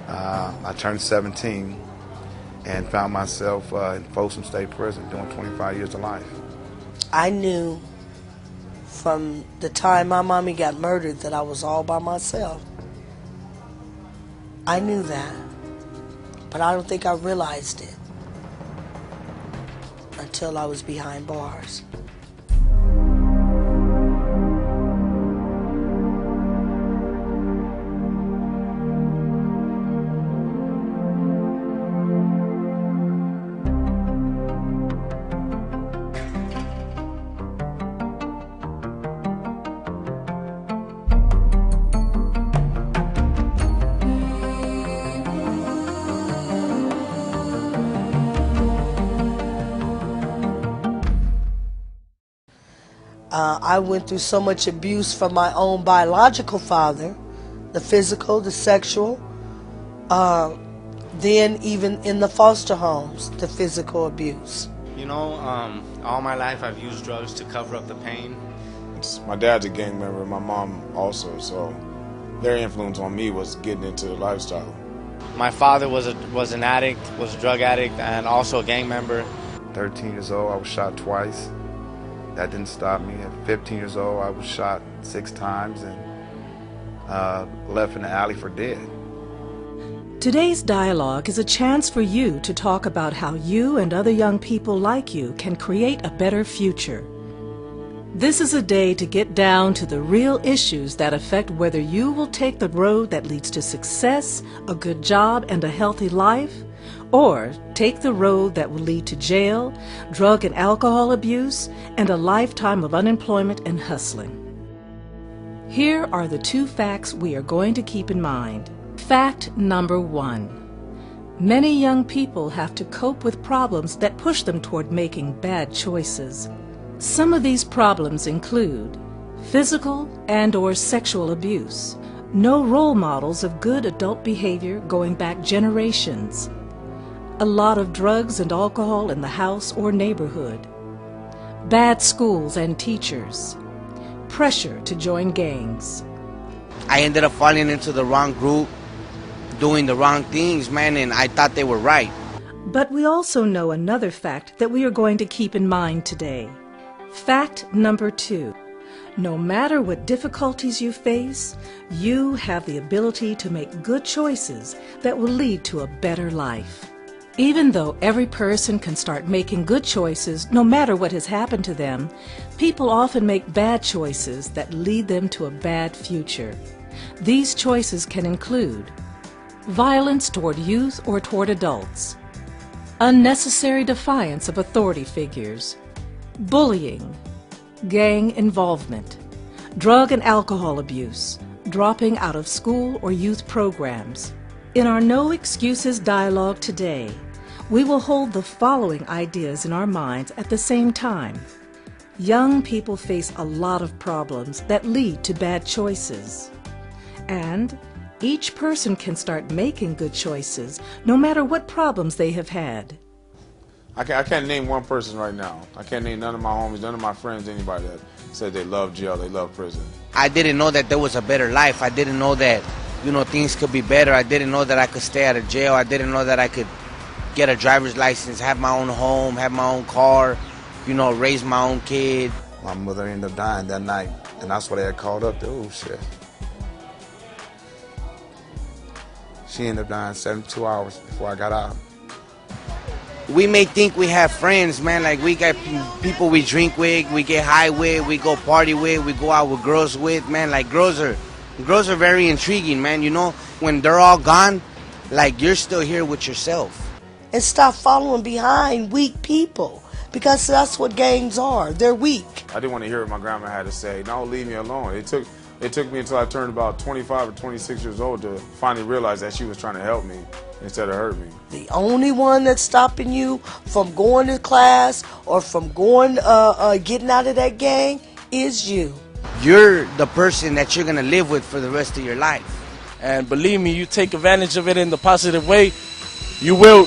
I turned 17 and found myself in Folsom State Prison doing 25 years of life. I knew from the time my mommy got murdered that I was all by myself. I knew that, but I don't think I realized it until I was behind bars. I went through so much abuse from my own biological father, the physical, the sexual, then even in the foster homes, the physical abuse. You know, all my life I've used drugs to cover up the pain. My dad's a gang member, my mom also, so their influence on me was getting into the lifestyle. My father was an addict, was a drug addict, and also a gang member. 13 years old, I was shot twice. That didn't stop me. At 15 years old, I was shot 6 times and left in the alley for dead. Today's dialogue is a chance for you to talk about how you and other young people like you can create a better future. This is a day to get down to the real issues that affect whether you will take the road that leads to success, a good job, and a healthy life, or take the road that will lead to jail, drug and alcohol abuse, and a lifetime of unemployment and hustling. Here are the 2 facts we are going to keep in mind. Fact number 1. Many young people have to cope with problems that push them toward making bad choices. Some of these problems include physical and/or sexual abuse, no role models of good adult behavior going back generations, a lot of drugs and alcohol in the house or neighborhood, bad schools and teachers, pressure to join gangs. I ended up falling into the wrong group, doing the wrong things, man, and I thought they were right. But we also know another fact that we are going to keep in mind today. Fact number 2. No matter what difficulties you face, you have the ability to make good choices that will lead to a better life. Even though every person can start making good choices no matter what has happened to them, people often make bad choices that lead them to a bad future. These choices can include violence toward youth or toward adults, unnecessary defiance of authority figures, bullying, gang involvement, drug and alcohol abuse, dropping out of school or youth programs. In our No Excuses dialogue today, we will hold the following ideas in our minds at the same time. Young people face a lot of problems that lead to bad choices. And each person can start making good choices no matter what problems they have had. I can't name one person right now. I can't name none of my homies, none of my friends, anybody that said they love jail, they love prison. I didn't know that there was a better life. I didn't know that, things could be better. I didn't know that I could stay out of jail. I didn't know that I could get a driver's license, have my own home, have my own car, raise my own kid. My mother ended up dying that night, and that's what I had called up. Oh, shit. She ended up dying 72 hours before I got out. We may think we have friends, man, like we got people we drink with, we get high with, we go party with, we go out with girls with, man, like girls are very intriguing, man, when they're all gone, like you're still here with yourself. And stop following behind weak people, because that's what gangs are. They're weak. I didn't want to hear what my grandma had to say. No, leave me alone. It took me until I turned about 25 or 26 years old to finally realize that she was trying to help me instead of hurt me. The only one that's stopping you from going to class or from going, getting out of that gang is you. You're the person that you're going to live with for the rest of your life. And believe me, you take advantage of it in the positive way, you will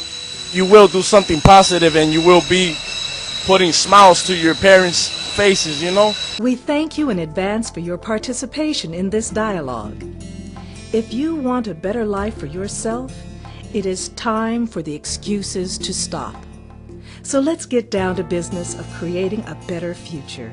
do something positive, and you will be putting smiles to your parents' faces, We thank you in advance for your participation in this dialogue. If you want a better life for yourself, it is time for the excuses to stop. So let's get down to business of creating a better future.